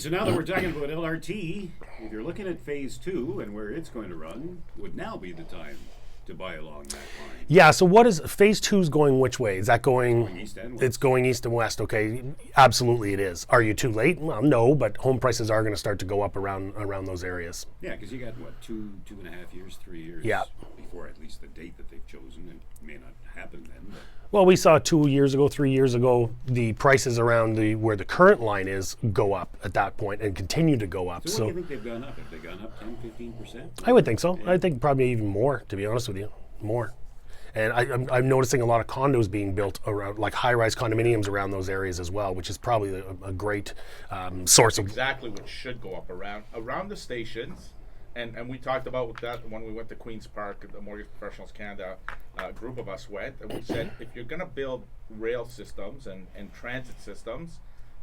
right, so now that we're talking about LRT, if you're looking at phase 2 and where it's going to run, would now be the time to buy along that line. Yeah, so what is phase 2's going which way? Is that going East and west. It's going east and west, okay. Absolutely it is. Are you too late? Well, no, but home prices are going to start to go up around those areas. Yeah, because you got, what, 2.5 years, 3 years Yeah. before at least the date that they've chosen. It may not happen then, but Well, we saw 2 years ago, 3 years ago, the prices around where the current line is go up at that point and continue to go up. So what do you think they've gone up? Have they gone up 10, 15%? I would think so. I think probably even more, to be honest with you, more. And I'm noticing a lot of condos being built around, like high-rise condominiums around those areas as well, which is probably a great source of. Exactly what should go up around the stations. And we talked about that when we went to Queen's Park, the Mortgage Professionals Canada group of us went, and we said, if you're going to build rail systems and transit systems,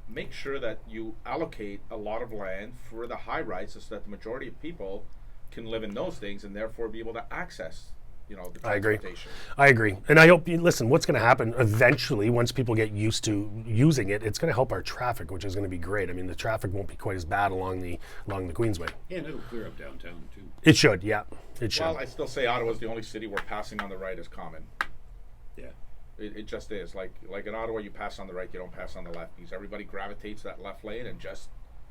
make sure that you allocate a lot of land for the high rises so that the majority of people can live in those things and therefore be able to access the transportation. I agree. And I hope, listen, what's going to happen eventually, once people get used to using it, it's going to help our traffic, which is going to be great. I mean, the traffic won't be quite as bad along the Queensway. Yeah, and it'll clear up downtown, too. It should, yeah. It should. Well, I still say Ottawa's the only city where passing on the right is common. Yeah. It just is. Like in Ottawa, you pass on the right, you don't pass on the left, because everybody gravitates that left lane and just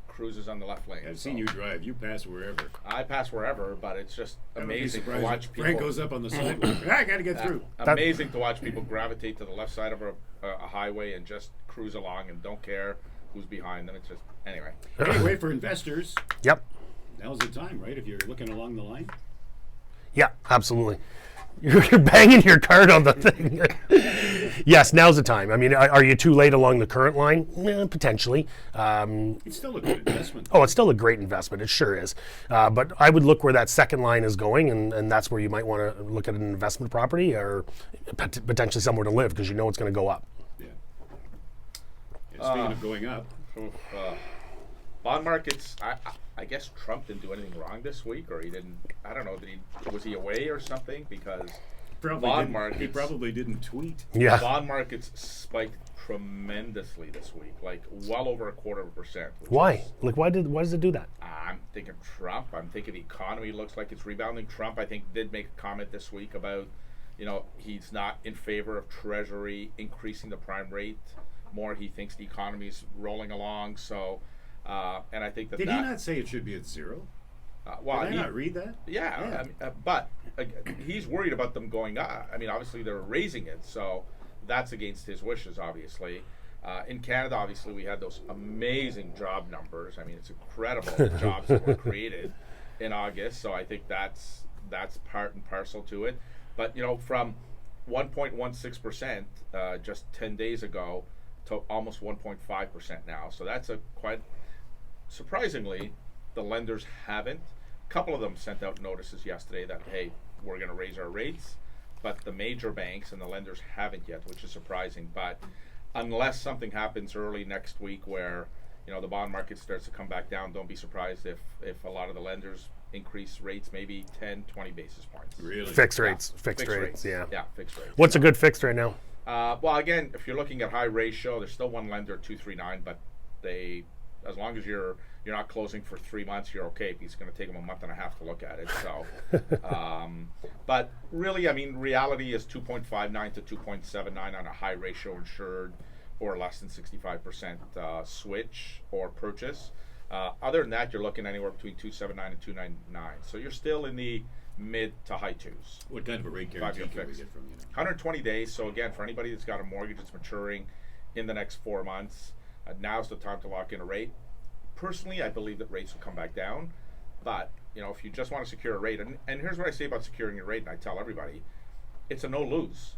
cruises on the left lane. I've seen you drive. You pass wherever. I pass wherever, but it's just amazing to watch people. Frank goes up on the sidewalk. I got to get through. Amazing to watch people gravitate to the left side of a highway and just cruise along and don't care who's behind them. It's just, anyway. Anyway, for investors, Yep. now's the time, right? If you're looking along the line. Yeah, absolutely. You're banging your card on the thing. Yes, now's the time. I mean, are you too late along the current line? Potentially. It's still a good investment. Oh, it's still a great investment. It sure is. But I would look where that second line is going, and that's where you might want to look at an investment property or potentially somewhere to live, because you know it's going to go up. Yeah. Speaking of going up. Bond markets, I guess Trump didn't do anything wrong this week, or he didn't, I don't know, was he away or something? Because bond markets, he probably didn't tweet. Yeah. Bond markets spiked tremendously this week, like well over 1/4%. Why? Why does it do that? I'm thinking Trump. I'm thinking the economy looks like it's rebounding. Trump, I think, did make a comment this week about, he's not in favor of Treasury increasing the prime rate more. He thinks the economy's rolling along, so... and I think Did he not say it should be at zero? Well, Did I not read that? Yeah. But he's worried about them going up. I mean, obviously they're raising it, so that's against his wishes, obviously. In Canada, obviously, we had those amazing job numbers. I mean, it's incredible jobs that were created in August. So I think that's part and parcel to it. But from 1.16% just 10 days ago to almost 1.5% now. So that's quite. Surprisingly, the lenders haven't. A couple of them sent out notices yesterday that, hey, we're going to raise our rates, but the major banks and the lenders haven't yet, which is surprising. But unless something happens early next week where, the bond market starts to come back down, don't be surprised if a lot of the lenders increase rates maybe 10, 20 basis points. Really? Fixed rates. Fixed rates, yeah. Yeah, fixed rates. What's a good fixed right now? Well, again, if you're looking at high ratio, there's still one lender, 239, but as long as you're not closing for 3 months, you're okay. Because it's going to take them a month and a half to look at it. So, but really, I mean, reality is 2.59 to 2.79 on a high ratio insured or less than 65% switch or purchase. Other than that, you're looking anywhere between 279 and 299. So you're still in the mid to high twos. What kind of a rate guarantee can we get from you? 120 days. So again, for anybody that's got a mortgage that's maturing in the next 4 months, now's the time to lock in a rate. Personally, I believe that rates will come back down. But, if you just want to secure a rate, and here's what I say about securing a rate, and I tell everybody, it's a no-lose.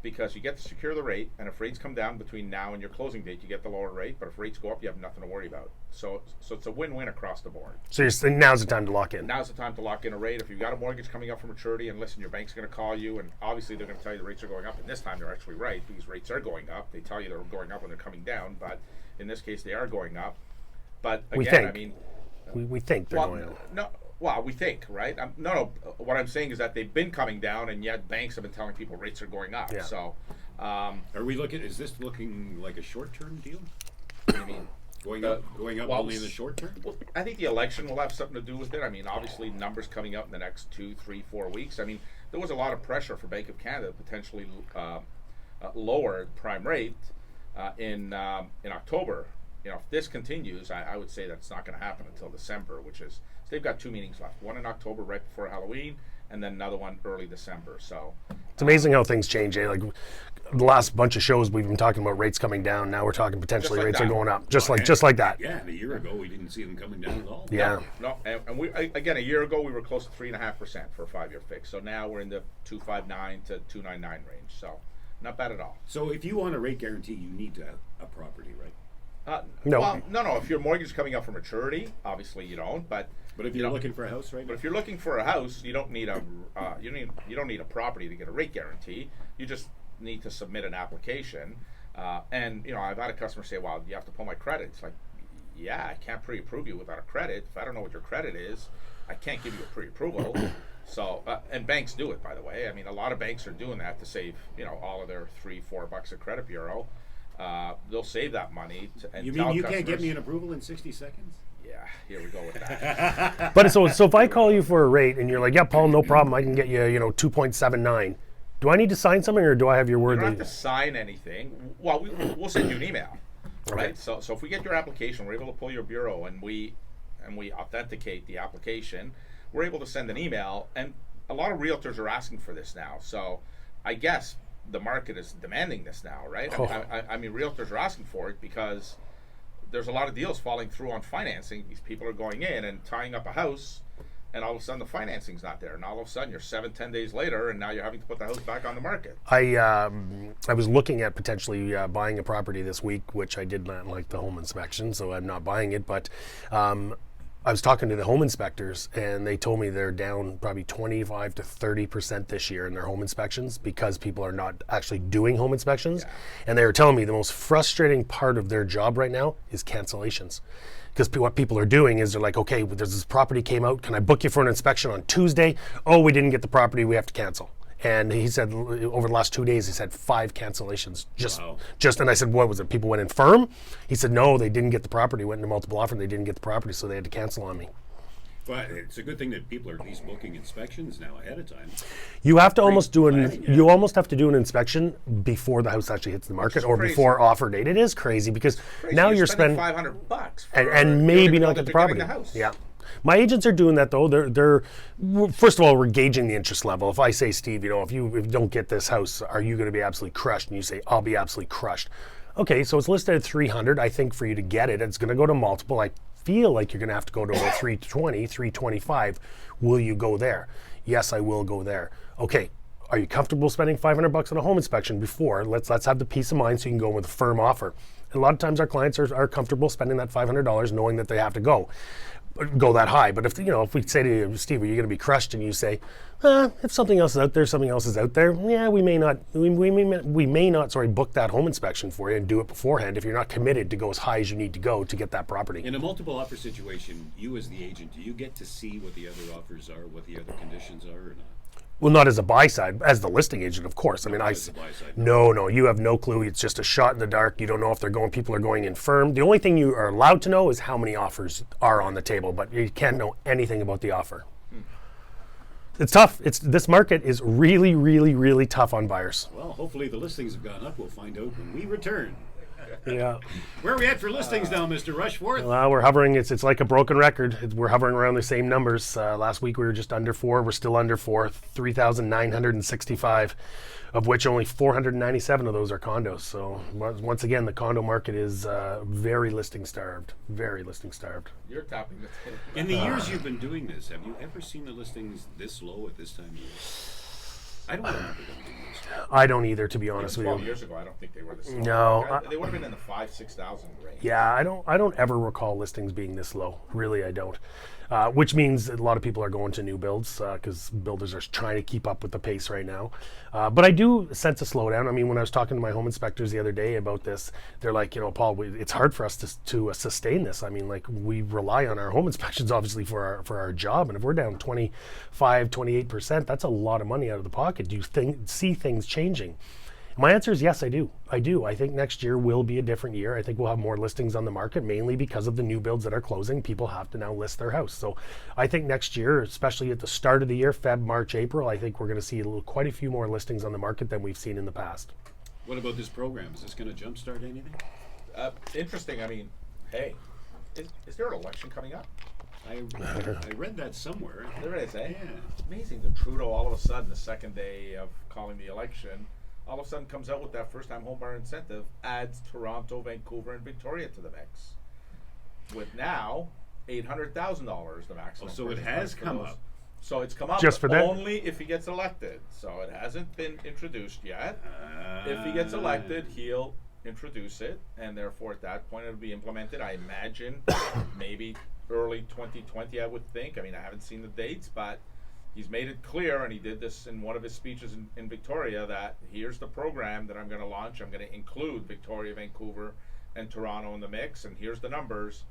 Because you get to secure the rate, and if rates come down between now and your closing date, you get the lower rate. But if rates go up, you have nothing to worry about. So it's a win-win across the board. So you're saying now's the time to lock in. Now's the time to lock in a rate. If you've got a mortgage coming up for maturity, and listen, your bank's going to call you, and obviously they're going to tell you the rates are going up. And this time they're actually right, because rates are going up. They tell you they're going up when they're coming down, but in this case they are going up. But again, I mean, we think they're going up. No. Well, we think, right? No. What I'm saying is that they've been coming down, and yet banks have been telling people rates are going up. Yeah. So, are we looking? Is this looking like a short-term deal? What do you mean? Going up well, only in the short term? Well, I think the election will have something to do with it. I mean, obviously, numbers coming out in the next 2, 3, 4 weeks. I mean, there was a lot of pressure for Bank of Canada to potentially lower prime rate in October. You know, if this continues, I would say that's not going to happen until December, which is, so they've got 2 meetings left. One in October right before Halloween, and then another one early December. So it's amazing how things change. Eh? Like the last bunch of shows we've been talking about rates coming down. Now we're talking potentially like rates that. are going up, just like that. Yeah, and a year ago we didn't see them coming down at all. Yeah. No, and we again a year ago we were close to 3.5% for a 5-year fix. So now we're in the 2.59 to 2.99 range. So not bad at all. So if you want a rate guarantee, you need to have a property, right? No. Well, no. If your mortgage is coming up for maturity, obviously you don't. But if you're looking for a house right now, if you're looking for a house, you don't need a you don't need a property to get a rate guarantee. You just need to submit an application. And I've had a customer say, "Well, you have to pull my credit." It's like, yeah, I can't pre-approve you without a credit. If I don't know what your credit is, I can't give you a pre-approval. So, and banks do it, by the way. I mean, a lot of banks are doing that to save, all of their $3-4 a credit bureau. They'll save that money. And you tell mean you customers, can't get me an approval in 60 seconds? Yeah, here we go with that. But so if I call you for a rate and you're like, yeah, Paul, no problem, I can get you, 2.79. Do I need to sign something, or do I have your word? You don't have to sign anything. Well, we'll send you an email, right? So if we get your application, we're able to pull your bureau and we authenticate the application. We're able to send an email, and a lot of realtors are asking for this now. So I guess the market is demanding this now, right? Oh. I mean, realtors are asking for it because there's a lot of deals falling through on financing. These people are going in and tying up a house, and all of a sudden the financing's not there, and all of a sudden you're 7-10 days later, and now you're having to put the house back on the market. I was looking at potentially buying a property this week, which I did not like the home inspection, so I'm not buying it. But I was talking to the home inspectors, and they told me they're down probably 25 to 30% this year in their home inspections because people are not actually doing home inspections. Yeah. And they were telling me the most frustrating part of their job right now is cancellations. Because what people are doing is they're like, okay, there's this property came out. Can I book you for an inspection on Tuesday? Oh, we didn't get the property. We have to cancel. And he said over the last 2 days, he's had 5 cancellations. And I said, what was it? People went in firm? He said, no, they didn't get the property. Went into multiple offer and they didn't get the property, so they had to cancel on me. But it's a good thing that people are at least booking inspections now ahead of time. You have to you almost have to do an inspection before the house actually hits the market or before offer date. It is crazy because now you're spending $500 and maybe not get the property. Yeah. My agents are doing that though. They're first of all, we're gauging the interest level. If I say, Steve, if you don't get this house, are you going to be absolutely crushed? And you say, I'll be absolutely crushed. Okay, so it's listed at 300. I think for you to get it, it's going to go to multiple. I feel like you're going to have to go to about 320, 325. Will you go there? Yes, I will go there. Okay. Are you comfortable spending $500 on a home inspection before? Let's have the peace of mind so you can go with a firm offer. And a lot of times our clients are comfortable spending that $500 knowing that they have to go that high. But if we say to you, Steve, are you going to be crushed? And you say, if something else is out there, something else is out there. Yeah, we may not book that home inspection for you and do it beforehand if you're not committed to go as high as you need to go to get that property. In a multiple offer situation, you as the agent, do you get to see what the other offers are, what the other conditions are, or not? Well, not as a buy side, as the listing agent, of course. No, you have no clue. It's just a shot in the dark. You don't know if people are going in firm. The only thing you are allowed to know is how many offers are on the table, but you can't know anything about the offer. It's tough. This market is really, really, really tough on buyers. Well, hopefully the listings have gone up. We'll find out when we return. Yeah. Where are we at for listings now, Mr. Rushforth? Well, we're hovering. It's like a broken record. We're hovering around the same numbers. Last week we were just under 4. We're still under 4. 3,965, of which only 497 of those are condos. So once again, the condo market is very listing starved. Very listing starved. You're topping the table. In the years you've been doing this, have you ever seen the listings this low at this time of year? I don't remember them being this low. I don't either, to be honest with you. 12 years ago, I don't think they were this low. No, they would have been in the 5,000-6,000 range. Yeah, I don't ever recall listings being this low. Really, I don't. Which means a lot of people are going to new builds because builders are trying to keep up with the pace right now. But I do sense a slowdown. I mean, when I was talking to my home inspectors the other day about this, they're like, Paul, it's hard for us to sustain this. I mean, like, we rely on our home inspections, obviously, for our job. And if we're down 25, 28%, that's a lot of money out of the pocket. Do you see things changing? My answer is yes, I do. I do. I think next year will be a different year. I think we'll have more listings on the market, mainly because of the new builds that are closing. People have to now list their house. So I think next year, especially at the start of the year, Feb, March, April, I think we're going to see quite a few more listings on the market than we've seen in the past. What about this program? Is this going to jumpstart anything? Interesting. I mean, hey, is there an election coming up? I read that somewhere. There is, eh? Yeah. It's amazing that Trudeau, all of a sudden, the second day of calling the election, all of a sudden comes out with that first-time homebuyer incentive, adds Toronto, Vancouver, and Victoria to the mix. With now $800,000 the maximum. So it has come up. So it's come up Just for that? only if he gets elected. So it hasn't been introduced yet. If he gets elected, he'll introduce it, and therefore at that point it'll be implemented. I imagine maybe early 2020, I would think. I mean, I haven't seen the dates, but he's made it clear, and he did this in one of his speeches in Victoria, that here's the program that I'm going to launch. I'm going to include Victoria, Vancouver, and Toronto in the mix, and here's the numbers.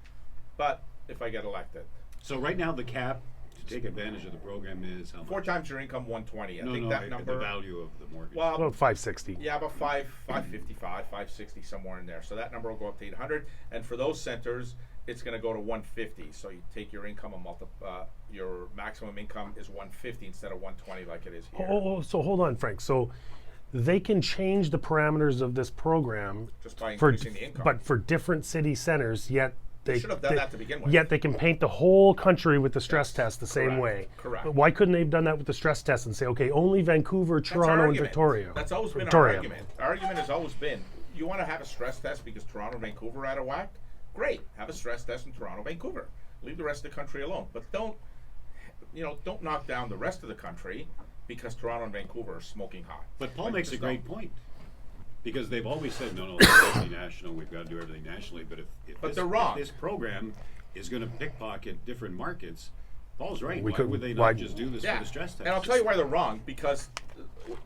But if I get elected. So right now the cap to take advantage of the program is how much? 4 times your income, 120. I think that number. The value of the mortgage. Well, About 560. yeah, about 555, 560, somewhere in there. So that number will go up to 800. And for those centers, it's going to go to 150. So you take your income and your maximum income is 150 instead of 120 like it is here. So hold on, Frank. So they can change the parameters of this program Just by for, increasing the income. but for different city centers, yet They should have done that to begin with. Yet they can paint the whole country with the stress test the same Correct. way. Correct. But why couldn't they have done that with the stress test and say, okay, only Vancouver, That's our Toronto, and argument. Victoria? That's always been Victoria. our argument. Our argument has always been, you want to have a stress test because Toronto and Vancouver are out of whack? Great. Have a stress test in Toronto, Vancouver. Leave the rest of the country alone. But don't knock down the rest of the country because Toronto and Vancouver are smoking hot. But Paul Like, makes a just great don't. point. Because they've always said, no, it's totally national, we've got to do everything nationally. But if they're wrong. this program is going to pickpocket different markets, Paul's right. We Why could- would they why- not just do this for the stress test? And I'll tell you why they're wrong, because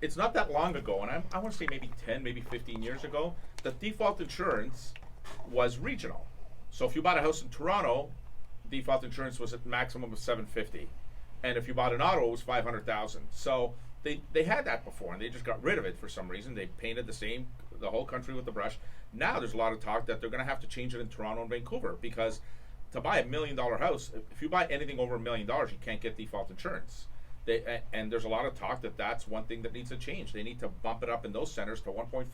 it's not that long ago, and I want to say maybe 10, maybe 15 years ago, the default insurance was regional. So if you bought a house in Toronto, default insurance was at maximum of $750, and if you bought an auto, it was $500,000. So they had that before, and they just got rid of it for some reason. They painted the whole country with the brush. Now there's a lot of talk that they're going to have to change it in Toronto and Vancouver, because to buy $1 million house, if you buy anything over $1 million, you can't get default insurance. And there's a lot of talk that that's one thing that needs to change. They need to bump it up in those centers to 1.4.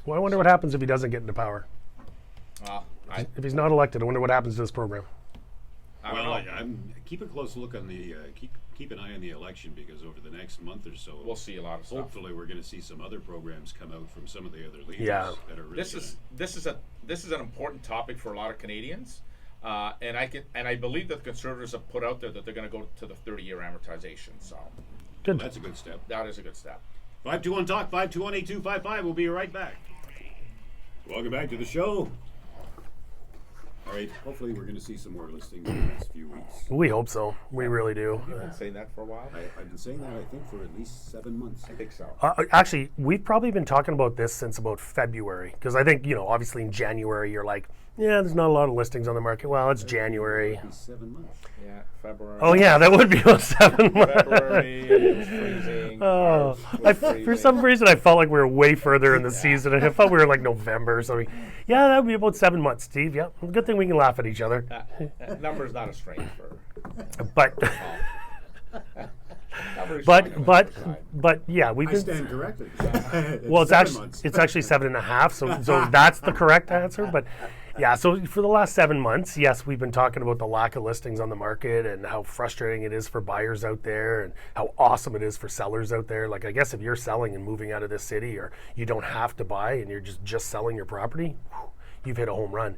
Well, I wonder what happens if he doesn't get into power. If he's not elected, I wonder what happens to this program. I don't Well, know. I'm keep a close look on the keep an eye on the election, because over the next month or so, We'll see a lot of stuff. hopefully we're going to see some other programs come out from some of the other leaders Yeah. that are really This is an important topic for a lot of Canadians, and I believe that the Conservatives have put out there that they're going to go to the 30-year amortization. So Good. that's a good step. that is a good step. 521 Talk 521-8255. We'll be right back. Welcome back to the show. All right, hopefully we're going to see some more listings in the next few weeks. We hope so. We really do. You've been saying that for a while. I've been saying that, I think, for at least 7 months. I think so. Actually, we've probably been talking about this since about February, because I think, obviously in January you're like, yeah, there's not a lot of listings on the market. Well, it's January. It'll be 7 months. Yeah, February. Oh yeah, that would be about 7 months. February, it was freezing. Oh, March was for freezing. some reason I felt like we were way further in the season. I felt we were like November. So yeah, that would be about 7 months, Steve. Yeah, good thing we can laugh at each other. That number's not a strength for. But Number's but showing on but the side. but yeah, we've I been. stand corrected. Well, it's 7 actually months. it's actually 7.5. So that's the correct answer. But yeah, so for the last 7 months, yes, we've been talking about the lack of listings on the market and how frustrating it is for buyers out there and how awesome it is for sellers out there. Like, I guess if you're selling and moving out of this city, or you don't have to buy and you're just selling your property, you've hit a home run.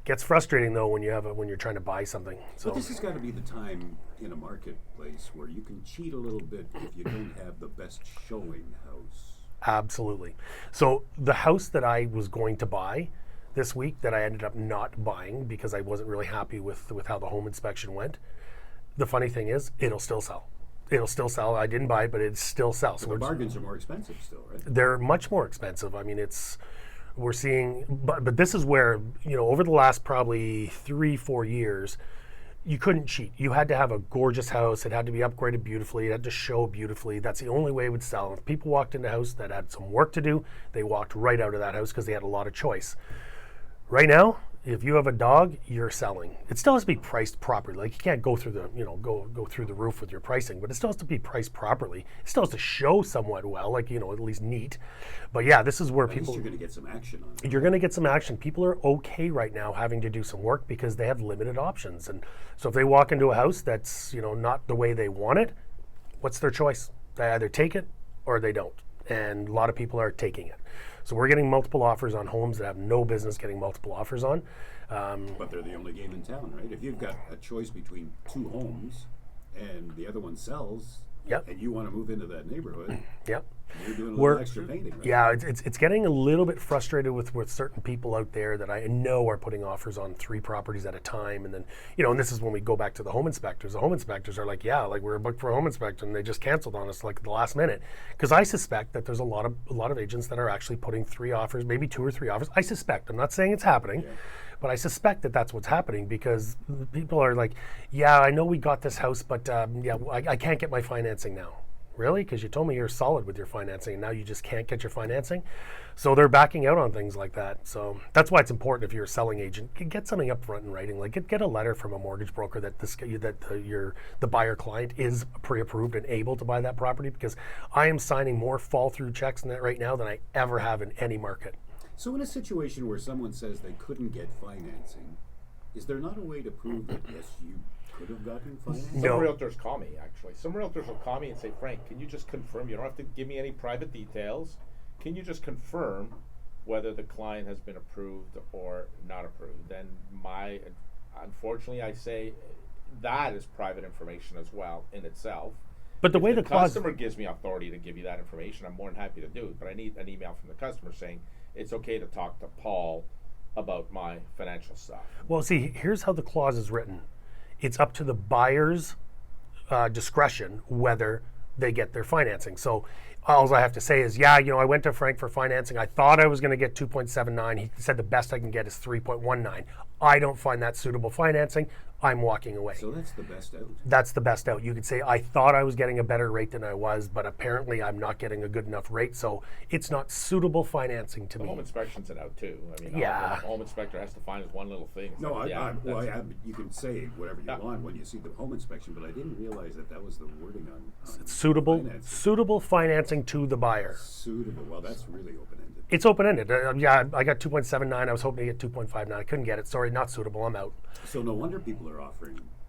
Gets frustrating though when you're trying to buy something. So But this has got to be the time in a marketplace where you can cheat a little bit if you don't have the best showing house. absolutely. So the house that I was going to buy this week that I ended up not buying because I wasn't really happy with how the home inspection went. The funny thing is, it'll still sell. It'll still sell. I didn't buy it, but it still sells. So the bargains are more expensive still, right? They're much more expensive. I mean, we're seeing, but this is where, over the last probably 3-4 years, you couldn't cheat. You had to have a gorgeous house. It had to be upgraded beautifully. It had to show beautifully. That's the only way it would sell. If people walked into a house that had some work to do, they walked right out of that house because they had a lot of choice. Right now, if you have a dog, you're selling. It still has to be priced properly. Like, you can't go through the, go through the roof with your pricing, but it still has to be priced properly. It still has to show somewhat well, like, at least neat. But yeah, this is where At people. least you're going to get some action on it. You're going to get some action. People are okay right now having to do some work because they have limited options. And so if they walk into a house that's, not the way they want it, what's their choice? They either take it or they don't. And a lot of people are taking it. So we're getting multiple offers on homes that have no business getting multiple offers on. But they're the only game in town, right? If you've got a choice between two homes and the other one sells, Yep. and you want to move into that neighborhood, Yep. you're doing a little extra painting, right? Yeah, it's getting a little bit frustrated with certain people out there that I know are putting offers on 3 properties at a time, and then and this is when we go back to the home inspectors. The home inspectors are like, yeah, like we're booked for a home inspection, and they just canceled on us like the last minute, because I suspect that there's a lot of agents that are actually putting 3 offers, maybe 2 or 3 offers. I suspect. I'm not saying it's happening. Yeah. But I suspect that that's what's happening because people are like, yeah, I know we got this house, but I can't get my financing now. Really? Because you told me you're solid with your financing, and now you just can't get your financing. So they're backing out on things like that. So that's why it's important if you're a selling agent, get something up front in writing. Like get a letter from a mortgage broker that the buyer client is pre-approved and able to buy that property. Because I am signing more fall-through checks in that right now than I ever have in any market. So in a situation where someone says they couldn't get financing, is there not a way to prove that, yes, you could have gotten financing? Some realtors call me, actually. Some realtors will call me and say, Frank, can you just confirm? You don't have to give me any private details. Can you just confirm whether the client has been approved or not approved? Then unfortunately, I say that is private information as well in itself. But the way the clause customer gives me authority to give you that information, I'm more than happy to do it. But I need an email from the customer saying, it's okay to talk to Paul about my financial stuff. Well, see, here's how the clause is written. It's up to the buyer's discretion whether they get their financing. So all I have to say is, I went to Frank for financing. I thought I was going to get 2.79. He said the best I can get is 3.19. I don't find that suitable financing. I'm walking away. So that's the best out. That's the best out. You could say, I thought I was getting a better rate than I was, but apparently I'm not getting a good enough rate, so it's not suitable financing to the me. Home inspection's an out too. I mean, Yeah. the home inspector has to find is one little thing. It's No, like, you can say whatever you want when you see the home inspection, but I didn't realize that was the wording on It's suitable financing to the buyer. Suitable. Well, that's really open-ended. It's open-ended. I got 2.79. I was hoping to get 2.59. I couldn't get it. Sorry, not suitable. I'm out. So no wonder people are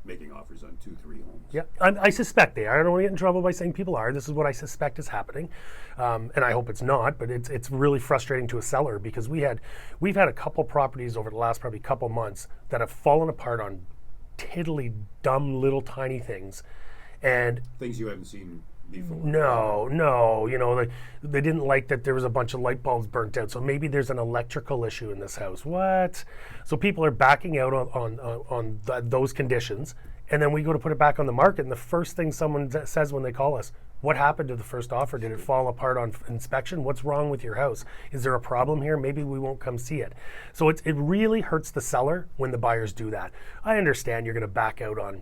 making offers on 2-3 homes. Yeah, I suspect they are. I don't want to get in trouble by saying people are. This is what I suspect is happening, and I hope it's not. But it's really frustrating to a seller because we've had a couple properties over the last probably couple months that have fallen apart on tiddly dumb little tiny things, and things you haven't seen before. No, they didn't like that there was a bunch of light bulbs burnt out. So maybe there's an electrical issue in this house. What? So people are backing out on those conditions, and then we go to put it back on the market, and the first thing someone says when they call us, what happened to the first offer? Did it fall apart on inspection? What's wrong with your house? Is there a problem here? Maybe we won't come see it. So it really hurts the seller when the buyers do that. I understand you're going to back out on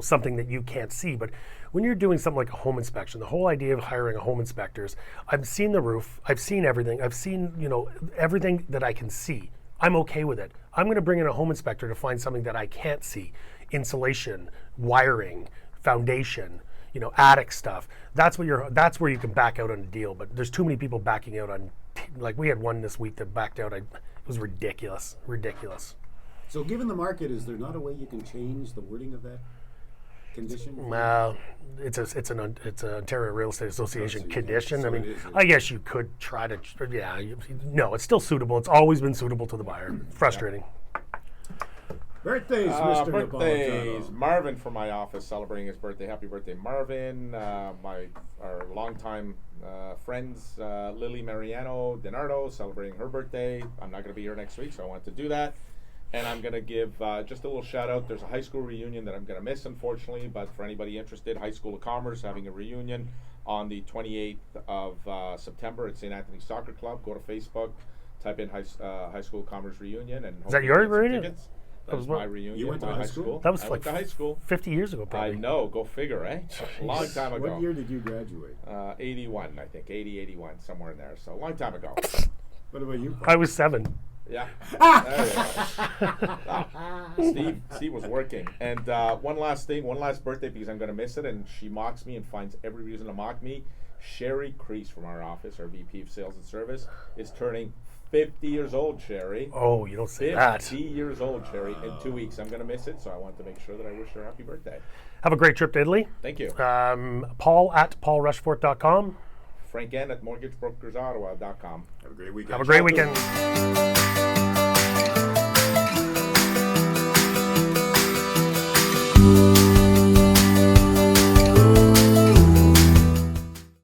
something that you can't see, but when you're doing something like a home inspection, the whole idea of hiring a home inspector is, I've seen the roof, I've seen everything, I've seen everything that I can see. I'm okay with it. I'm going to bring in a home inspector to find something that I can't see: insulation, wiring, foundation, attic stuff. That's where you can back out on a deal. But there's too many people backing out on. Like we had one this week that backed out. It was ridiculous. So given the market, is there not a way you can change the wording of that condition? Well, it's an Ontario Real Estate Association condition. So I mean, I guess you could try to. No, it's still suitable. It's always been suitable to the buyer. Frustrating. Birthdays, Mr. Birthdays. Napolitano. Marvin from my office celebrating his birthday. Happy birthday, Marvin. Our longtime friends, Lily Mariano Denardo, celebrating her birthday. I'm not going to be here next week, so I wanted to do that. And I'm going to give just a little shout out. There's a high school reunion that I'm going to miss, unfortunately, but for anybody interested, High School of Commerce having a reunion on the 28th of September at St. Anthony's Soccer Club. Go to Facebook, type in High School of Commerce reunion. And is that your reunion? That was my reunion. You went to my high school? That was I like went to high school. 50 years ago, I probably. know. Go figure, eh? A long time ago. What year did you graduate? 81, I think. 80, 81, somewhere in there. So a long time ago. What about you? I was 7. Yeah. Steve was working. And one last birthday, because I'm going to miss it, and she mocks me and finds every reason to mock me. Sherry Crease from our office, our VP of Sales and Service, is turning 50 years old, Sherry. Oh, you don't say 50 that. years old, Sherry, in 2 weeks. I'm going to miss it, so I want to make sure that I wish her a happy birthday. Have a great trip to Italy. Thank you. Paul at paulrushforth.com. Frank N at mortgagebrokersottawa.com. Have a great weekend. Have a great weekend.